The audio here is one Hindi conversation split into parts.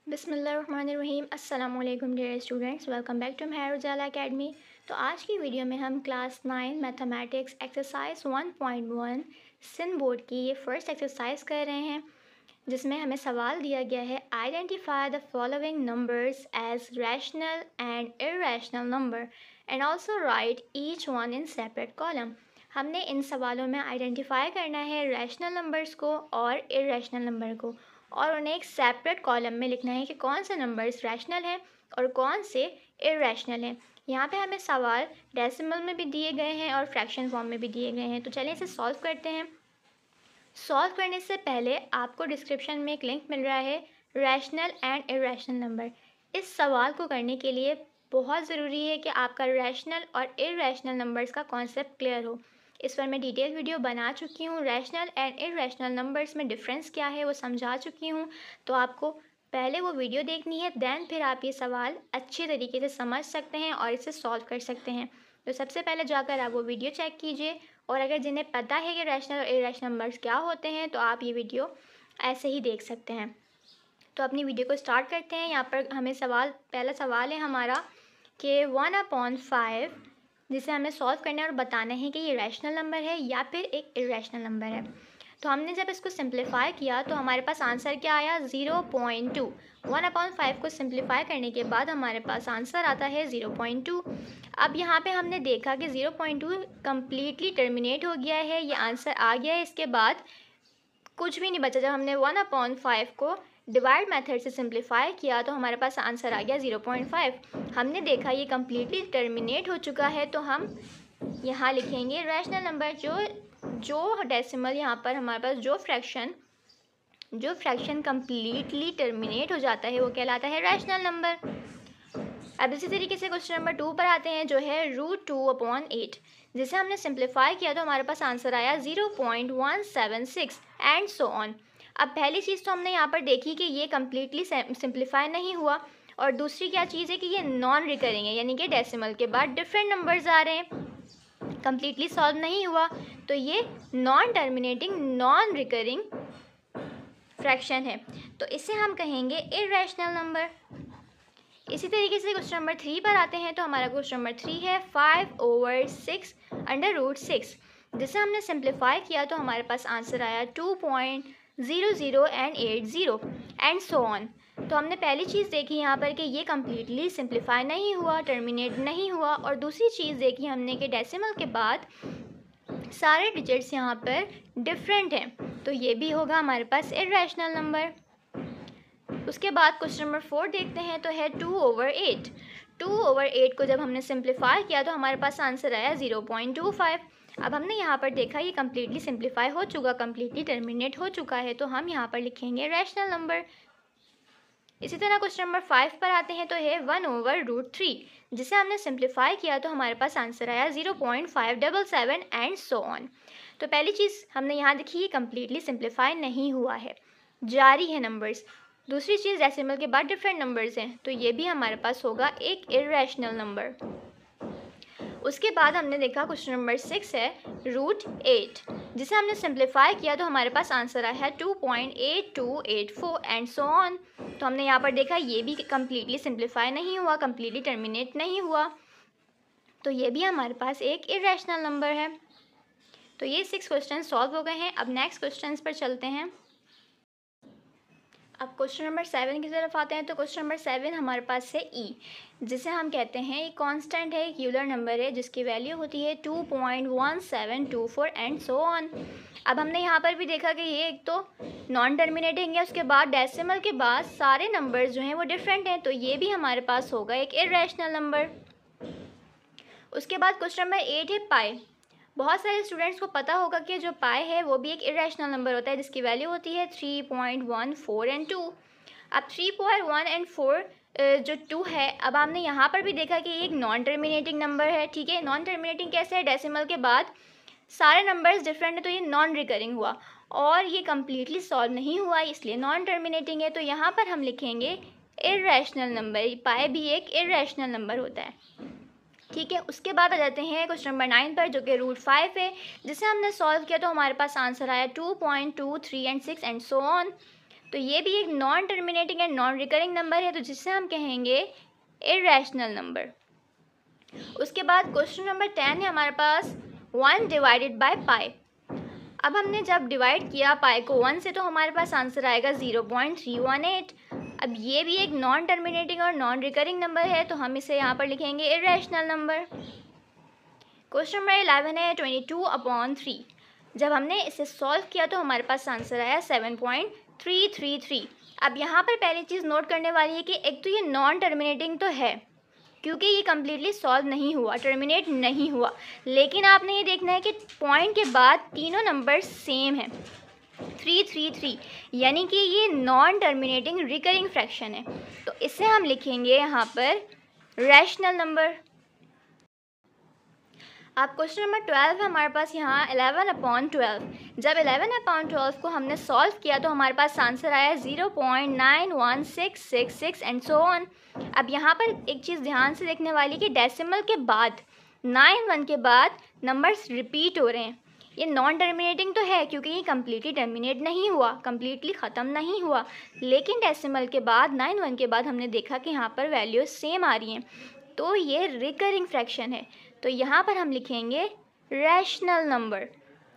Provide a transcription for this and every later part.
बिस्मिल्लाहिर्रहमानिर्रहीम। अस्सलाम वालेकुम dear students, welcome back to Mehar Ujala academy. तो आज की वीडियो में हम class 9 mathematics exercise 1.1 Sindh board की ये फर्स्ट एक्सरसाइज कर रहे हैं, जिसमें हमें सवाल दिया गया है identify the following numbers as rational and irrational number and also write each one in separate column. हमने इन सवालों में आइडेंटिफाई करना है रैशनल नंबर्स को और इर्रेशनल नंबर को, और उन्हें एक सेपरेट कॉलम में लिखना है कि कौन से नंबर्स रैशनल हैं और कौन से इर्रेशनल हैं। यहाँ पे हमें सवाल डेसिमल में भी दिए गए हैं और फ्रैक्शन फॉर्म में भी दिए गए हैं। तो चलिए इसे सॉल्व करते हैं। सॉल्व करने से पहले आपको डिस्क्रिप्शन में एक लिंक मिल रहा है रैशनल एंड इर्रेशनल नंबर। इस सवाल को करने के लिए बहुत ज़रूरी है कि आपका रैशनल और इर्रेशनल नंबर्स का कॉन्सेप्ट क्लियर हो। इस पर मैं डिटेल वीडियो बना चुकी हूँ। रैशनल एंड इर्रेशनल नंबर्स में डिफरेंस क्या है वो समझा चुकी हूँ, तो आपको पहले वो वीडियो देखनी है, दैन फिर आप ये सवाल अच्छे तरीके से समझ सकते हैं और इसे सॉल्व कर सकते हैं। तो सबसे पहले जाकर आप वो वीडियो चेक कीजिए, और अगर जिन्हें पता है कि रैशनल और इर्रेशनल नंबर्स क्या होते हैं तो आप ये वीडियो ऐसे ही देख सकते हैं। तो अपनी वीडियो को स्टार्ट करते हैं। यहाँ पर हमें पहला सवाल है हमारा कि 1/5, जिसे हमें सॉल्व करना है और बताना है कि ये रैशनल नंबर है या फिर एक इर्रेशनल नंबर है। तो हमने जब इसको सिंप्लीफाई किया तो हमारे पास आंसर क्या आया, 0.2। 1/5 को सिंप्लीफाई करने के बाद हमारे पास आंसर आता है 0.2। अब यहाँ पे हमने देखा कि 0.2 कम्प्लीटली टर्मिनेट हो गया है, ये आंसर आ गया है। इसके बाद कुछ भी नहीं बचा। जब हमने 1/5 को डिवाइड मेथड से सिंप्लीफाई किया तो हमारे पास आंसर आ गया 0.5। हमने देखा ये कम्प्लीटली टर्मिनेट हो चुका है, तो हम यहाँ लिखेंगे रैशनल नंबर। जो डेसिमल यहाँ पर हमारे पास जो फ्रैक्शन कम्प्लीटली टर्मिनेट हो जाता है वो कहलाता है रैशनल नंबर। अब इसी तरीके से क्वेश्चन नंबर 2 पर आते हैं, जो है √2/8, जिसे हमने सिंप्लीफाई किया तो हमारे पास आंसर आया 0.176 एंड सो ऑन। अब पहली चीज़ तो हमने यहाँ पर देखी कि ये कम्प्लीटली सिंप्लीफाई नहीं हुआ, और दूसरी क्या चीज़ है कि ये नॉन रिकरिंग है, यानी कि डेसिमल के बाद डिफरेंट नंबर्स आ रहे हैं, कम्प्लीटली सॉल्व नहीं हुआ, तो ये non terminating non recurring fraction है, तो इसे हम कहेंगे इर्रेशनल नंबर। इसी तरीके से क्वेश्चन नंबर 3 पर आते हैं। तो हमारा क्वेश्चन नंबर 3 है 5/6 जिसे हमने सिंप्लीफाई किया तो हमारे पास आंसर आया 2.00 एंड सो ऑन। तो हमने पहली चीज़ देखी यहाँ पर कि ये कम्प्लीटली सिंप्लीफाई नहीं हुआ, टर्मिनेट नहीं हुआ, और दूसरी चीज़ देखी हमने कि डेसिमल के बाद सारे डिजिट्स यहाँ पर डिफरेंट हैं, तो ये भी होगा हमारे पास इर्रेशनल नंबर। उसके बाद क्वेश्चन नंबर 4 देखते हैं, तो है 2/8। 2/8 को जब हमने सिंप्लीफाई किया तो हमारे पास आंसर आया 0.25। अब हमने यहाँ पर देखा ये कम्प्लीटली सिंप्लीफाई हो चुका, कम्प्लीटली टर्मिनेट हो चुका है, तो हम यहाँ पर लिखेंगे रैशनल नंबर। इसी तरह क्वेश्चन नंबर 5 पर आते हैं, तो है 1/√3, जिसे हमने सिंप्लीफाई किया तो हमारे पास आंसर आया 0.577 एंड सो ऑन। तो पहली चीज़ हमने यहाँ देखी ये कम्प्लीटली सिंप्लीफाई नहीं हुआ है, जारी है नंबर्स। दूसरी चीज़ डेसिमल के बाद डिफरेंट नंबर्स हैं, तो ये भी हमारे पास होगा एक इर्रेशनल नंबर। उसके बाद हमने देखा क्वेश्चन नंबर 6 है √8, जिसे हमने सिंप्लीफाई किया तो हमारे पास आंसर आया है 2.8284 एंड सो ऑन। तो हमने यहाँ पर देखा ये भी कम्प्लीटली सिंप्लीफाई नहीं हुआ, कम्प्लीटली टर्मिनेट नहीं हुआ, तो ये भी हमारे पास एक इर्रेशनल नंबर है। तो ये 6 क्वेश्चन सॉल्व हो गए हैं। अब नेक्स्ट क्वेश्चन पर चलते हैं। अब क्वेश्चन नंबर 7 की तरफ आते हैं। तो क्वेश्चन नंबर 7 हमारे पास है ई, जिसे हम कहते हैं एक कांस्टेंट है, एक यूलर नंबर है, जिसकी वैल्यू होती है 2.1724 एंड सो ऑन। अब हमने यहाँ पर भी देखा कि ये एक तो नॉन टर्मिनेटिंग है, उसके बाद डेसिमल के बाद सारे नंबर्स जो हैं वो डिफरेंट हैं, तो ये भी हमारे पास होगा एक इर्रेशनल नंबर। उसके बाद क्वेश्चन नंबर 8 है पाई। बहुत सारे स्टूडेंट्स को पता होगा कि जो पाई है वो भी एक इर्रेशनल नंबर होता है, जिसकी वैल्यू होती है 3.14 एंड 2। अब 3.1 एंड 4 जो 2 है, अब हमने यहाँ पर भी देखा कि एक नॉन टर्मिनेटिंग नंबर है। ठीक है, नॉन टर्मिनेटिंग कैसे है, डेसिमल के बाद सारे नंबर्स डिफरेंट है, तो ये नॉन रिकरिंग हुआ, और ये कम्प्लीटली सॉल्व नहीं हुआ, इसलिए नॉन टर्मिनेटिंग है, तो यहाँ पर हम लिखेंगे इर्रेशनल नंबर। पाई भी एक इर्रेशनल नंबर होता है। ठीक है, उसके बाद आ जाते हैं क्वेश्चन नंबर 9 पर, जो कि √5 है, जिसे हमने सॉल्व किया तो हमारे पास आंसर आया 2.23 एंड 6 एंड सो ऑन। तो ये भी एक non terminating and non recurring number है, तो जिससे हम कहेंगे इरेशनल नंबर। उसके बाद क्वेश्चन नंबर 10 है हमारे पास 1 डिवाइडेड बाय पाई। अब हमने जब डिवाइड किया पाई को 1 से तो हमारे पास आंसर आएगा 0.318। अब ये भी एक नॉन टर्मिनेटिंग और नॉन रिकरिंग नंबर है, तो हम इसे यहाँ पर लिखेंगे इरेशनल नंबर। क्वेश्चन नंबर 11 है 22/3। जब हमने इसे सॉल्व किया तो हमारे पास आंसर आया 7.333। अब यहाँ पर पहली चीज़ नोट करने वाली है कि एक तो ये नॉन टर्मिनेटिंग तो है क्योंकि ये कम्प्लीटली सॉल्व नहीं हुआ, टर्मिनेट नहीं हुआ, लेकिन आपने ये देखना है कि पॉइंट के बाद तीनों नंबर सेम हैं 333, यानी कि ये नॉन टर्मिनेटिंग रिकरिंग फ्रैक्शन है, तो इसे हम लिखेंगे यहाँ पर रैशनल नंबर। अब क्वेश्चन नंबर 12 है हमारे पास यहाँ 11/12। जब 11/12 को हमने सॉल्व किया तो हमारे पास आंसर आया 0.91666 एंड सो ऑन। अब यहाँ पर एक चीज़ ध्यान से देखने वाली कि डेसिमल के बाद 9 के बाद नंबर्स रिपीट हो रहे हैं। ये नॉन टर्मिनेटिंग तो है क्योंकि ये कम्प्लीटली टर्मिनेट नहीं हुआ, कम्प्लीटली ख़त्म नहीं हुआ, लेकिन डेसिमल के बाद 9 के बाद हमने देखा कि यहाँ पर वैल्यूज सेम आ रही हैं, तो ये रिकरिंग फ्रैक्शन है, तो यहाँ पर हम लिखेंगे रैशनल नंबर।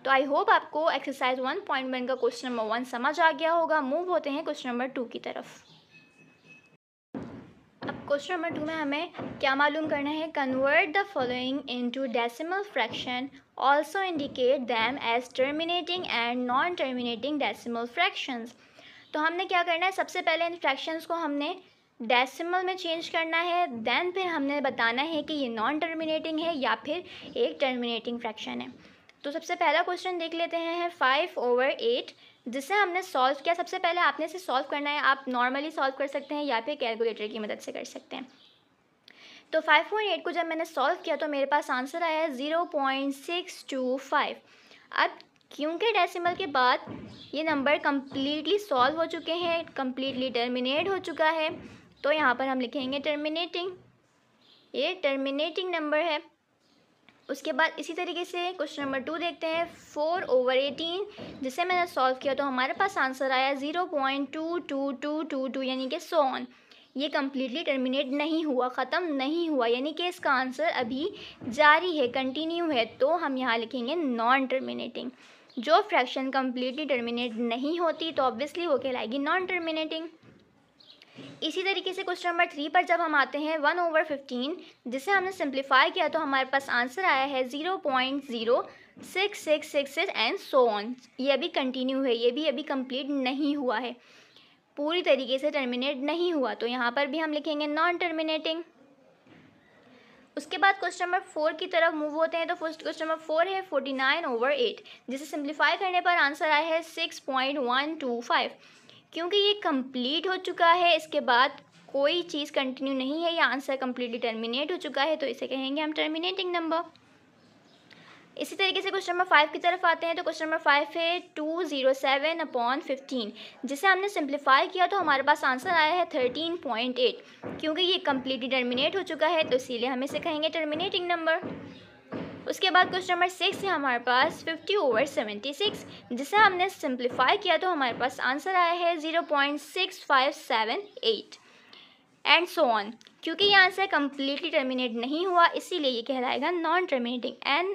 तो आई होप आपको एक्सरसाइज 1.1 का क्वेश्चन नंबर 1 समझ आ गया होगा। मूव होते हैं क्वेश्चन नंबर 2 की तरफ। अब क्वेश्चन नंबर 2 में हमें क्या मालूम करना है, convert the following into decimal fraction, also indicate them as terminating and non terminating decimal fractions. तो हमने क्या करना है, सबसे पहले इन फ्रैक्शंस को हमने डेसिमल में चेंज करना है, देन फिर हमने बताना है कि ये नॉन टर्मिनेटिंग है या फिर एक टर्मिनेटिंग फ्रैक्शन है। तो सबसे पहला क्वेश्चन देख लेते हैं 5/8, जिसे हमने सॉल्व किया। सबसे पहले आपने इसे सॉल्व करना है, आप नॉर्मली सॉल्व कर सकते हैं या फिर कैलकुलेटर की मदद से कर सकते हैं। तो 5/8 को जब मैंने सॉल्व किया तो मेरे पास आंसर आया 0.625। अब क्योंकि डेसिमल के बाद ये नंबर कम्प्लीटली सॉल्व हो चुके हैं, कम्प्लीटली टर्मिनेट हो चुका है, तो यहाँ पर हम लिखेंगे टर्मिनेटिंग, ये टर्मिनेटिंग नंबर है। उसके बाद इसी तरीके से क्वेश्चन नंबर 2 देखते हैं 4/18, जिसे मैंने सॉल्व किया तो हमारे पास आंसर आया 0.22222, यानी कि सो ऑन। ये कम्प्लीटली टर्मिनेट नहीं हुआ, ख़त्म नहीं हुआ, यानी कि इसका आंसर अभी जारी है, कंटिन्यू है, तो हम यहाँ लिखेंगे नॉन टर्मिनेटिंग। जो फ्रैक्शन कम्प्लीटली टर्मिनेट नहीं होती तो ऑब्वियसली वो कहलाएगी नॉन टर्मिनेटिंग। इसी तरीके से क्वेश्चन नंबर 3 पर जब हम आते हैं 1/15, जिसे हमने सिंप्लीफाई किया तो हमारे पास आंसर आया है 0.06666 एंड सो ऑन। ये अभी कंटिन्यू है, ये भी अभी कंप्लीट नहीं हुआ है, पूरी तरीके से टर्मिनेट नहीं हुआ, तो यहाँ पर भी हम लिखेंगे नॉन टर्मिनेटिंग। उसके बाद क्वेश्चन नंबर 4 की तरफ मूव होते हैं। तो फर्स्ट क्वेश्चन नंबर 4 है 49/8, जिसे सिंप्लीफाई करने पर आंसर आया है 6.125। क्योंकि ये कंप्लीट हो चुका है, इसके बाद कोई चीज़ कंटिन्यू नहीं है, या आंसर कम्प्लीटली टर्मिनेट हो चुका है, तो इसे कहेंगे हम टर्मिनेटिंग नंबर। इसी तरीके से क्वेश्चन नंबर 5 की तरफ आते हैं। तो क्वेश्चन नंबर 5 है 207/15, जिसे हमने सिंप्लीफाई किया तो हमारे पास आंसर आया है 13.8। क्योंकि ये कम्प्लीटली टर्मिनेट हो चुका है, तो इसीलिए हम इसे कहेंगे टर्मिनेटिंग नंबर। उसके बाद क्वेश्चन नंबर 6 है हमारे पास 50/76, जिसे हमने सिंप्लीफाई किया तो हमारे पास आंसर आया है 0.6578 एंड सो ऑन। क्योंकि ये आंसर कम्प्लीटली टर्मिनेट नहीं हुआ, इसीलिए ये कहलाएगा non terminating. N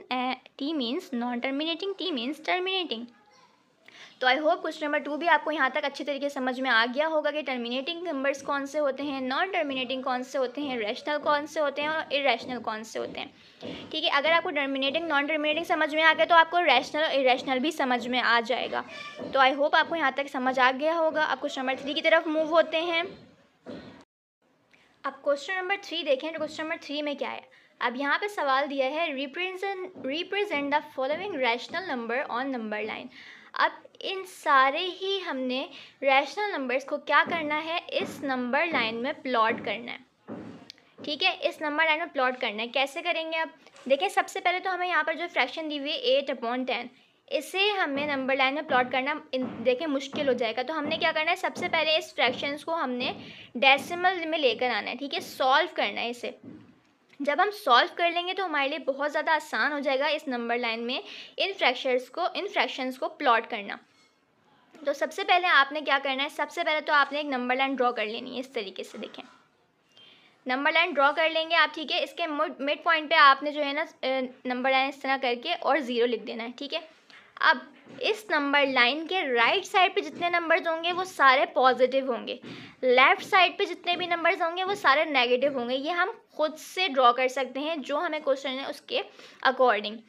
T means non terminating, T means terminating. तो आई होप क्वेश्चन नंबर 2 भी आपको यहाँ तक अच्छे तरीके से समझ में आ गया होगा कि टर्मिनेटिंग नंबर्स कौन से होते हैं, नॉन टर्मिनेटिंग कौन से होते हैं, रैशनल कौन से होते हैं और इरेशनल कौन से होते हैं। ठीक है, अगर आपको टर्मिनेटिंग नॉन टर्मिनेटिंग समझ में आ गया तो आपको रैशनल और इरेशनल भी समझ में आ जाएगा। तो आई होप आपको यहाँ तक समझ आ गया होगा। अब क्वेश्चन नंबर 3 की तरफ मूव होते हैं। अब क्वेश्चन नंबर 3 देखें तो क्वेश्चन नंबर 3 में क्या है। अब यहाँ पे सवाल दिया है represent the following rational number on number line. अब इन सारे ही हमने रैशनल नंबर्स को क्या करना है, इस नंबर लाइन में प्लॉट करना है। ठीक है, इस नंबर लाइन में प्लॉट करना है। कैसे करेंगे, अब देखें सबसे पहले तो हमें यहाँ पर जो फ्रैक्शन दी हुई है 8/10, इसे हमें नंबर लाइन में प्लॉट करना देखें मुश्किल हो जाएगा। तो हमने क्या करना है, सबसे पहले इस फ्रैक्शंस को हमने डेसिमल में लेकर आना है। ठीक है, सॉल्व करना है इसे। जब हम सॉल्व कर लेंगे तो हमारे लिए बहुत ज़्यादा आसान हो जाएगा इस नंबर लाइन में इन फ्रैक्शंस को प्लॉट करना। तो सबसे पहले आपने क्या करना है, सबसे पहले तो आपने एक नंबर लाइन ड्रॉ कर लेनी है। इस तरीके से देखें, नंबर लाइन ड्रॉ कर लेंगे आप, ठीक है। इसके मिड पॉइंट पे आपने जो है ना नंबर लाइन इस तरह करके और 0 लिख देना है, ठीक है। अब इस नंबर लाइन के राइट साइड पे जितने नंबर्स होंगे वो सारे पॉजिटिव होंगे, लेफ़्ट साइड पे जितने भी नंबर्स होंगे वो सारे नेगेटिव होंगे। ये हम खुद से ड्रॉ कर सकते हैं जो हमें क्वेश्चन है उसके अकॉर्डिंग।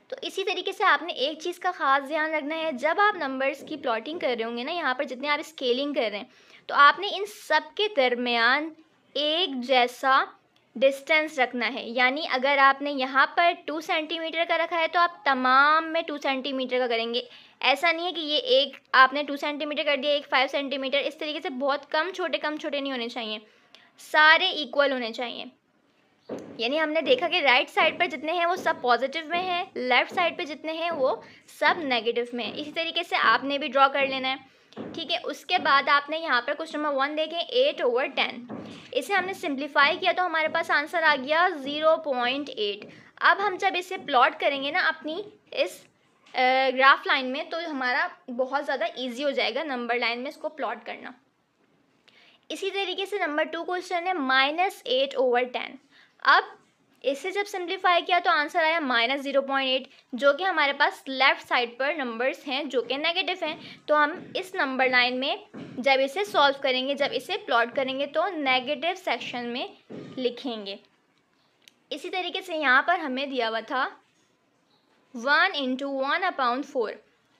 तो इसी तरीके से आपने एक चीज़ का ख़ास ध्यान रखना है, जब आप नंबर्स की प्लॉटिंग कर रहे होंगे ना, यहाँ पर जितने आप स्केलिंग कर रहे हैं, तो आपने इन सब के दरमियान एक जैसा डिस्टेंस रखना है। यानी अगर आपने यहाँ पर 2 सेंटीमीटर का रखा है तो आप तमाम में 2 सेंटीमीटर का करेंगे। ऐसा नहीं है कि ये एक आपने 2 सेंटीमीटर कर दिया, एक 5 सेंटीमीटर, इस तरीके से बहुत कम छोटे नहीं होने चाहिए, सारे इक्वल होने चाहिए। यानी हमने देखा कि राइट साइड पर जितने हैं वो सब पॉजिटिव में हैं, लेफ़्ट साइड पे जितने हैं वो सब नेगेटिव में हैं। इसी तरीके से आपने भी ड्रॉ कर लेना है, ठीक है। उसके बाद आपने यहाँ पर क्वेश्चन नंबर 1 देखें, 8/10। इसे हमने सिंप्लीफाई किया तो हमारे पास आंसर आ गया 0.8। अब हम जब इसे प्लॉट करेंगे ना अपनी इस ग्राफ लाइन में, तो हमारा बहुत ज़्यादा ईजी हो जाएगा नंबर लाइन में इसको प्लॉट करना। इसी तरीके से नंबर 2 क्वेश्चन है -8/10। अब इसे जब सिंप्लीफाई किया तो आंसर आया -0.8, जो कि हमारे पास लेफ़्ट साइड पर नंबर्स हैं जो कि नेगेटिव हैं। तो हम इस नंबर लाइन में जब इसे सॉल्व करेंगे, जब इसे प्लॉट करेंगे तो नेगेटिव सेक्शन में लिखेंगे। इसी तरीके से यहाँ पर हमें दिया हुआ था 1 × 1/4।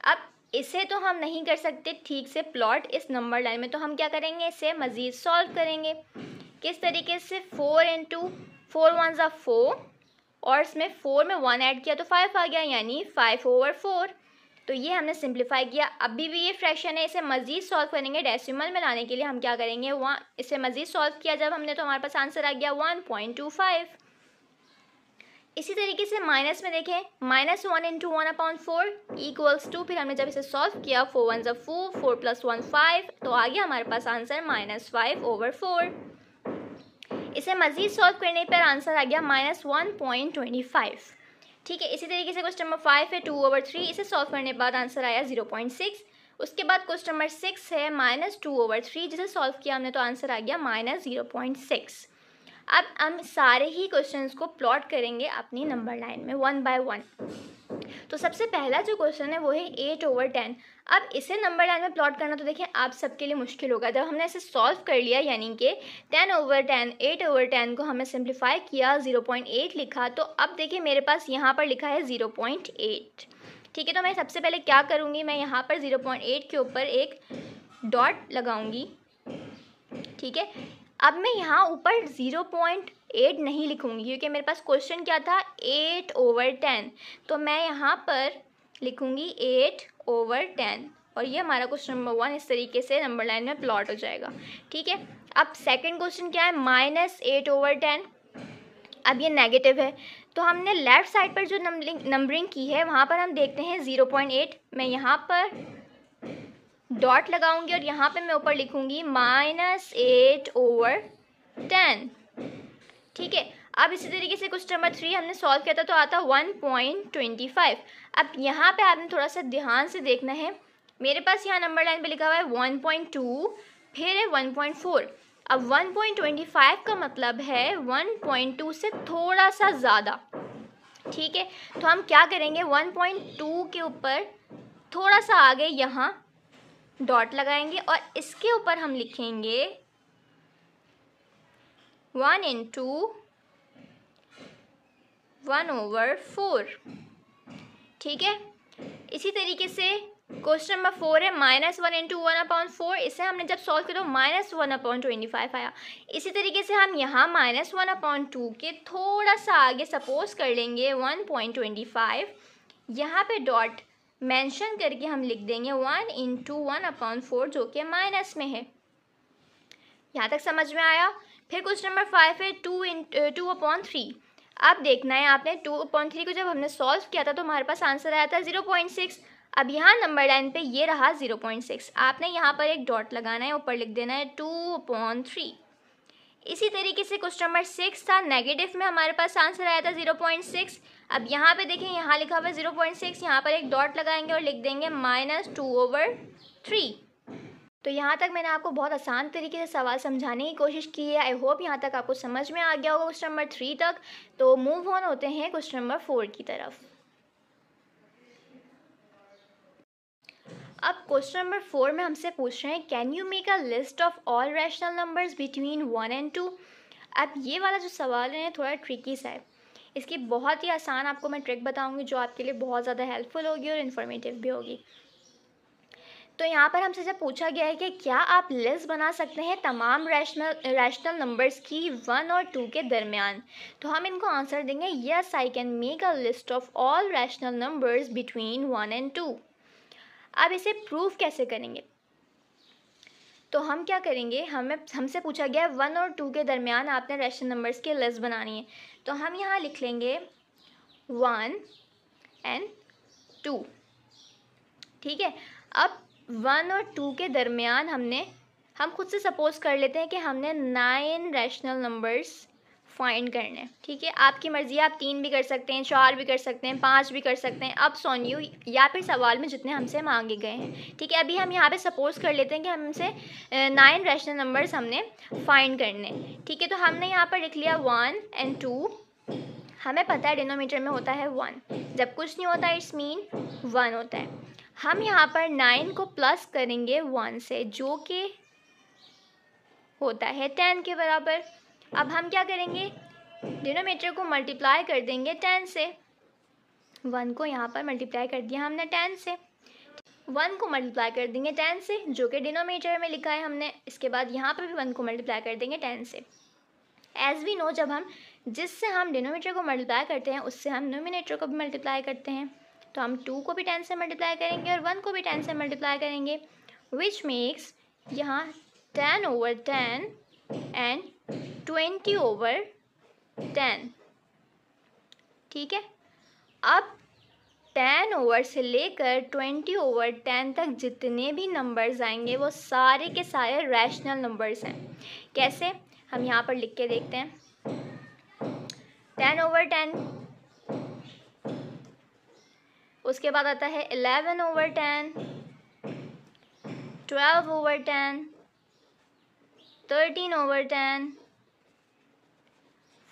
अब इसे तो हम नहीं कर सकते ठीक से प्लॉट इस नंबर लाइन में, तो हम क्या करेंगे, इसे मज़ीद सॉल्व करेंगे। किस तरीके से, 4 × 4 × 1 = 4, और इसमें 4 में 1 ऐड किया तो 5 आ गया, यानी 5/4। तो ये हमने सिंप्लीफाई किया। अभी भी ये फ्रैक्शन है, इसे मज़ीद सॉल्व करेंगे। डेसिमल में लाने के लिए हम क्या करेंगे, इसे मज़ीद सॉल्व किया जब हमने, तो हमारे पास आंसर आ गया 1.25। इसी तरीके से माइनस में देखें, -1 × 1/4 = 2। फिर हमने जब इसे सॉल्व किया, 4 × 1 = 4, 4 + 1 = 5, तो आ गया हमारे पास आंसर -5/4। इसे मज़ीद सॉल्व करने पर आंसर आ गया -1.25, ठीक है। इसी तरीके से क्वेश्चन नंबर 5 है 2/3। इसे सॉल्व करने के बाद आंसर आया 0.6। उसके बाद क्वेश्चन नंबर 6 है -2/3। जिसे सॉल्व किया हमने तो आंसर आ गया -0.6। अब हम सारे ही क्वेश्चंस को प्लॉट करेंगे अपनी नंबर लाइन में 1 बाय 1। तो सबसे पहला जो क्वेश्चन है वो है 8/10। अब इसे नंबर लाइन में प्लॉट करना तो देखिए आप सबके लिए मुश्किल होगा। जब हमने इसे सॉल्व कर लिया, यानी कि 10/10 8/10 को हमने सिंप्लीफाई किया, 0.8 लिखा, तो अब देखिए मेरे पास यहाँ पर लिखा है 0.8, ठीक है। तो मैं सबसे पहले क्या करूँगी, मैं यहाँ पर 0.8 के ऊपर एक डॉट लगाऊंगी, ठीक है। अब मैं यहाँ ऊपर 0.8 नहीं लिखूँगी क्योंकि मेरे पास क्वेश्चन क्या था, 8/10। तो मैं यहाँ पर लिखूँगी 8/10, और ये हमारा क्वेश्चन नंबर 1 इस तरीके से नंबर लाइन में प्लॉट हो जाएगा, ठीक है। अब सेकंड क्वेश्चन क्या है, -8/10। अब ये नेगेटिव है, तो हमने लेफ़्ट साइड पर जो नंबरिंग की है वहाँ पर हम देखते हैं 0.8। मैं यहाँ पर डॉट लगाऊंगी और यहाँ पे मैं ऊपर लिखूंगी -8/10, ठीक है। अब इसी तरीके से क्वेश्चन नंबर 3 हमने सॉल्व किया था तो आता 1.25। अब यहाँ पे आपने थोड़ा सा ध्यान से देखना है, मेरे पास यहाँ नंबर लाइन पे लिखा हुआ है 1.2, फिर है 1.4। अब 1.25 का मतलब है 1.2 से थोड़ा सा ज़्यादा, ठीक है। तो हम क्या करेंगे, 1.2 के ऊपर थोड़ा सा आगे यहाँ डॉट लगाएंगे और इसके ऊपर हम लिखेंगे 1 × 1/4, ठीक है। इसी तरीके से क्वेश्चन नंबर 4 है -1 × 1/4। इसे हमने जब सॉल्व किया तो -1/25 आया। इसी तरीके से हम यहाँ -1/2 के थोड़ा सा आगे सपोज कर लेंगे 1.25, यहाँ पे डॉट मेंशन करके हम लिख देंगे 1 × 1/4 जो कि माइनस में है। यहाँ तक समझ में आया। फिर क्वेश्चन नंबर 5 है 2/3। अब देखना है आपने 2/3 को जब हमने सॉल्व किया था तो हमारे पास आंसर आया था 0.6। अब यहाँ नंबर लाइन पे ये रहा 0.6, आपने यहाँ पर एक डॉट लगाना है, ऊपर लिख देना है 2/3। इसी तरीके से क्वेश्चन नंबर 6 था, नेगेटिव में हमारे पास आंसर आया था 0.6। अब यहाँ पे देखें, यहाँ लिखा हुआ है 0.6, यहाँ पर एक डॉट लगाएंगे और लिख देंगे -2/3। तो यहाँ तक मैंने आपको बहुत आसान तरीके से सवाल समझाने की कोशिश की है। आई होप यहाँ तक आपको समझ में आ गया होगा क्वेश्चन नंबर 3 तक। तो मूव ऑन होते हैं क्वेश्चन नंबर 4 की तरफ। अब क्वेश्चन नंबर 4 में हमसे पूछ रहे हैं, can you make a list of all rational numbers between 1 and 2। अब ये वाला जो सवाल है थोड़ा ट्रिकी सा है। इसकी बहुत ही आसान आपको मैं ट्रिक बताऊंगी जो आपके लिए बहुत ज़्यादा हेल्पफुल होगी और इन्फॉर्मेटिव भी होगी। तो यहाँ पर हमसे जब पूछा गया है कि क्या आप लिस्ट बना सकते हैं तमाम रैशनल नंबर्स की 1 और 2 के दरमियान, तो हम इनको आंसर देंगे yes I can make a list of all rational numbers between 1 and 2। अब इसे प्रूव कैसे करेंगे, तो हम क्या करेंगे, हमसे पूछा गया 1 और 2 के दरमियान आपने रैशनल नंबर्स की लिस्ट बनानी है। तो हम यहाँ लिख लेंगे 1 and 2। ठीक है, अब 1 और 2 के दरमियान हम खुद से सपोज कर लेते हैं कि हमने 9 रैशनल नंबर्स फाइंड करने। ठीक है, आपकी मर्ज़ी है, आप 3 भी कर सकते हैं, 4 भी कर सकते हैं, 5 भी कर सकते हैं, अप्स ऑन यू, या फिर सवाल में जितने हमसे मांगे गए हैं। ठीक है, अभी हम यहाँ पे सपोज कर लेते हैं कि हमसे 9 रैशनल नंबर्स हमने फाइंड करने। ठीक है, तो हमने यहाँ पर लिख लिया 1 and 2। हमें पता है डिनोमीटर में होता है 1, जब कुछ नहीं होता इट्स मीन 1 होता है। हम यहाँ पर 9 को प्लस करेंगे 1 से, जो कि होता है 10 के बराबर। अब हम क्या करेंगे, डिनोमीटर को मल्टीप्लाई कर देंगे 10 से। 1 को यहाँ पर मल्टीप्लाई कर दिया हमने 10 से, 1 को मल्टीप्लाई कर देंगे 10 से, जो कि डिनोमीटर में लिखा है हमने। इसके बाद यहाँ पर भी 1 को मल्टीप्लाई कर देंगे 10 से। एज वी नो, जब हम जिससे हम डिनोमीटर को मल्टीप्लाई करते हैं उससे हम नोमिनेटर को भी मल्टीप्लाई करते हैं। तो हम 2 को भी 10 से मल्टीप्लाई करेंगे और 1 को भी 10 से मल्टीप्लाई करेंगे, विच मेक्स यहाँ 10/10 एंड 20/10। ठीक है, अब 10 से लेकर 20/10 तक जितने भी नंबर्स आएंगे वो सारे के सारे रैशनल नंबर्स हैं। कैसे, हम यहाँ पर लिख के देखते हैं। 10/10, उसके बाद आता है 11/10, 12/10, 13/10,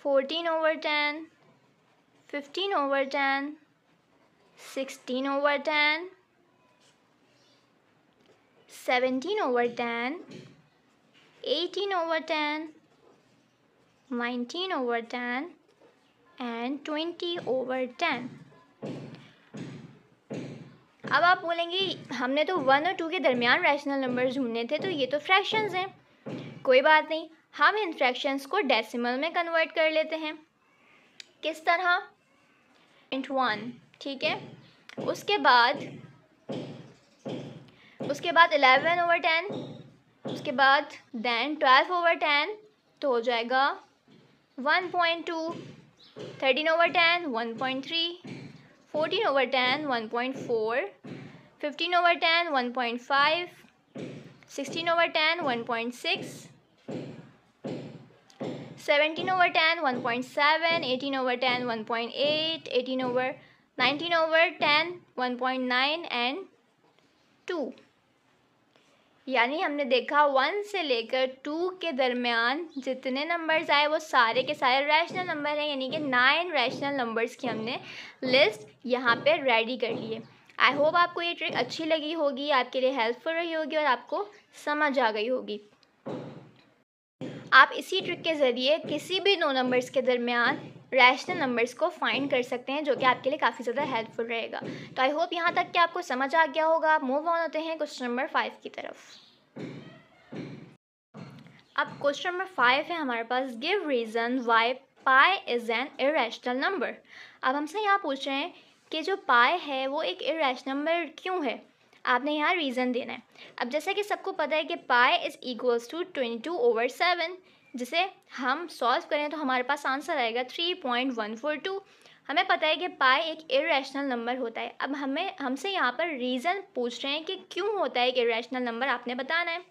14/10, 15/10, 16/10, 17/10, 18/10, 19/10 and 20/10। अब आप बोलेंगे हमने तो 1 और 2 के दरमियान रैशनल नंबर्स ढूंढने थे, तो ये तो फ्रैक्शंस हैं। कोई बात नहीं, हम इन फ्रैक्शंस को डेसिमल में कन्वर्ट कर लेते हैं। किस तरह, 1। ठीक है, उसके बाद 11/10, उसके बाद देन 12/10, तो हो जाएगा 1.2, 13/10 1.3, 14/10 1.4, 15/10 1.5, 16/10 1.6, 17/10 1.7, 18/10 1.8, 19/10 1.9 एंड 2। यानी हमने देखा 1 से लेकर 2 के दरमियान जितने नंबर्स आए वो सारे के सारे रैशनल नंबर हैं, यानी कि 9 रैशनल नंबर्स की हमने लिस्ट यहाँ पे रेडी कर ली है। आई होप आपको ये ट्रिक अच्छी लगी होगी, आपके लिए हेल्पफुल रही होगी और आपको समझ आ गई होगी। आप इसी ट्रिक के ज़रिए किसी भी 2 नंबर्स के दरमियान रैशनल नंबर्स को फाइंड कर सकते हैं, जो कि आपके लिए काफ़ी ज़्यादा हेल्पफुल रहेगा। तो आई होप यहाँ तक कि आपको समझ आ गया होगा। आप मूव ऑन होते हैं क्वेश्चन नंबर 5 की तरफ। अब क्वेश्चन नंबर 5 है हमारे पास, give reason why pi is an irrational number. अब हमसे यहाँ पूछ रहे हैं कि जो पाई है वो एक इरेशनल नंबर क्यों है, आपने यहाँ रीज़न देना है। अब जैसा कि सबको पता है कि पाई इज़ इक्वल्स टू 22/7, जिसे हम सॉल्व करें तो हमारे पास आंसर आएगा 3.142। हमें पता है कि पाई एक इरेशनल नंबर होता है। अब हमसे यहाँ पर रीज़न पूछ रहे हैं कि क्यों होता है एक इरेशनल नंबर, आपने बताना है।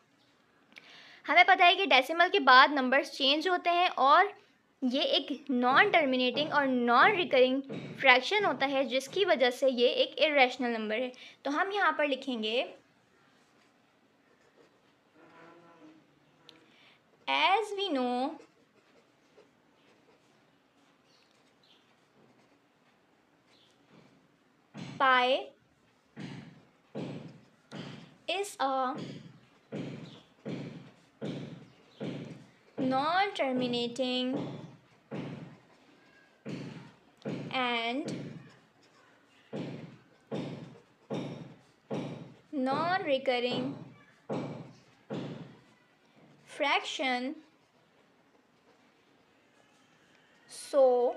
हमें पता है कि डेसिमल के बाद नंबर्स चेंज होते हैं और ये एक नॉन टर्मिनेटिंग और नॉन रिकरिंग फ्रैक्शन होता है, जिसकी वजह से ये एक इरेशनल नंबर है। तो हम यहाँ पर लिखेंगे as we know pi is a non-terminating and non-recurring fraction, so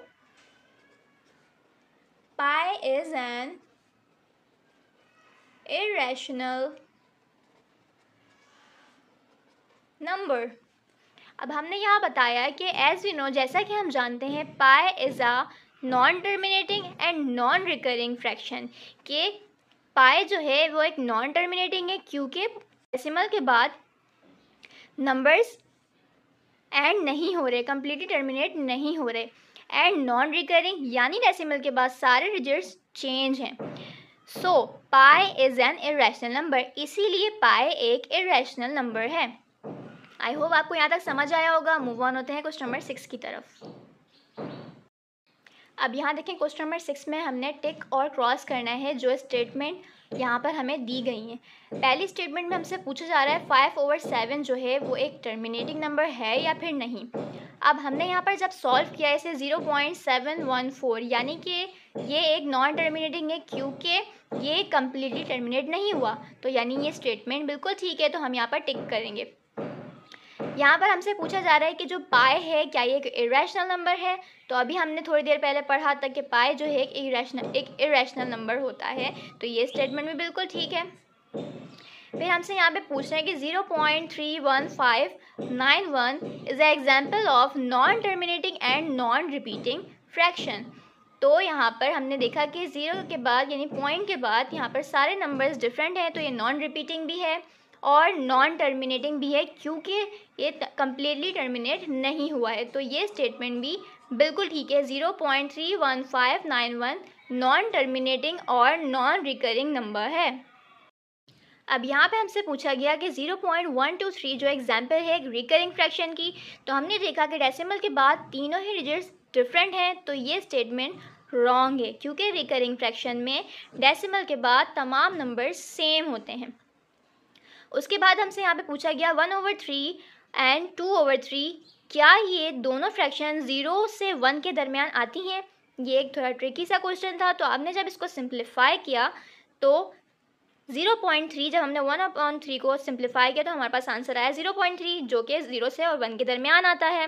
pi is an irrational number. अब हमने यहाँ बताया कि एज वी नो, जैसा कि हम जानते हैं, pi is a non terminating and non recurring fraction, कि पाई जो है वो एक नॉन टर्मिनेटिंग है क्योंकि डेसिमल के बाद नंबर्स एंड नहीं हो रहे, कम्प्लीटली टर्मिनेट नहीं हो रहे, एंड नॉन रिकरिंग यानी डेसिमल के बाद सारे डिजिट्स चेंज हैं। सो पाई इज़ एन इरेशनल नंबर, इसीलिए पाई एक इरेशनल नंबर है। आई होप आपको यहाँ तक समझ आया होगा। मूव ऑन होते हैं क्वेश्चन नंबर 6 की तरफ। अब यहाँ देखें, क्वेश्चन नंबर 6 में हमने टिक और क्रॉस करना है जो स्टेटमेंट यहाँ पर हमें दी गई हैं। पहली स्टेटमेंट में हमसे पूछा जा रहा है 5/7 जो है वो एक टर्मिनेटिंग नंबर है या फिर नहीं। अब हमने यहाँ पर जब सॉल्व किया इसे 0.714, यानी कि ये एक नॉन टर्मिनेटिंग है क्योंकि ये कम्प्लीटली टर्मिनेट नहीं हुआ, तो यानी ये स्टेटमेंट बिल्कुल ठीक है, तो हम यहाँ पर टिक करेंगे। यहाँ पर हमसे पूछा जा रहा है कि जो पाई है क्या ये एक इरेशनल नंबर है, तो अभी हमने थोड़ी देर पहले पढ़ा था कि पाई जो है एक इरेशनल नंबर होता है, तो ये स्टेटमेंट भी बिल्कुल ठीक है। फिर हमसे यहाँ पे पूछ रहे हैं कि 0.31591 is a example of non terminating and non repeating fraction. तो यहाँ पर हमने देखा कि 0 के बाद यानी पॉइंट के बाद यहाँ पर सारे नंबर्स डिफरेंट हैं, तो ये नॉन रिपीटिंग भी है और नॉन टर्मिनेटिंग भी है क्योंकि ये कम्प्लीटली टर्मिनेट नहीं हुआ है, तो ये स्टेटमेंट भी बिल्कुल ठीक है। 0.31591 नॉन टर्मिनेटिंग और नॉन रिकरिंग नंबर है। अब यहाँ पे हमसे पूछा गया कि 0.123 जो एग्जाम्पल है एक रिकरिंग फ्रैक्शन की, तो हमने देखा कि डेसिमल के बाद तीनों ही डिजिट्स डिफरेंट हैं, तो ये स्टेटमेंट रॉन्ग है क्योंकि रिकरिंग फ्रैक्शन में डेसिमल के बाद तमाम नंबर सेम होते हैं। उसके बाद हमसे यहाँ पे पूछा गया 1/3 एंड 2/3, क्या ये दोनों फ्रैक्शन 0 से 1 के दरमियान आती हैं। ये एक थोड़ा ट्रिकी सा क्वेश्चन था, तो आपने जब इसको सिंप्लीफाई किया तो 0.3, जब हमने 1/3 को सिंप्लीफाई किया तो हमारे पास आंसर आया 0.3 जो कि 0 से और 1 के दरमियान आता है।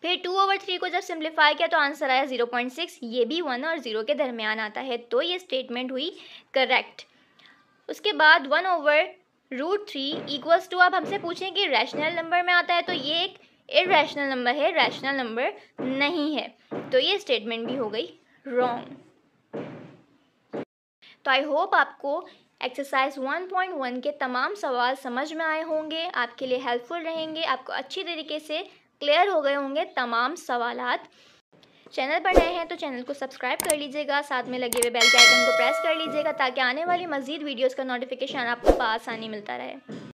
फिर 2/3 को जब सिंप्लीफाई किया तो आंसर आया 0.6, ये भी 1 और 0 के दरमियान आता है, तो ये स्टेटमेंट हुई करेक्ट। उसके बाद 1/√3 इक्वल्स टू, अब हमसे पूछें कि रैशनल नंबर में आता है, तो ये एक इरेशनल नंबर है, रैशनल नंबर नहीं है, तो ये स्टेटमेंट भी हो गई रॉन्ग। तो आई होप आपको एक्सरसाइज 1.1 के तमाम सवाल समझ में आए होंगे, आपके लिए हेल्पफुल रहेंगे, आपको अच्छी तरीके से क्लियर हो गए होंगे तमाम सवालात। चैनल पर नए हैं तो चैनल को सब्सक्राइब कर लीजिएगा, साथ में लगे हुए बेल के आइकन को प्रेस कर लीजिएगा ताकि आने वाली मज़ीद वीडियोस का नोटिफिकेशन आपको आसानी मिलता रहे।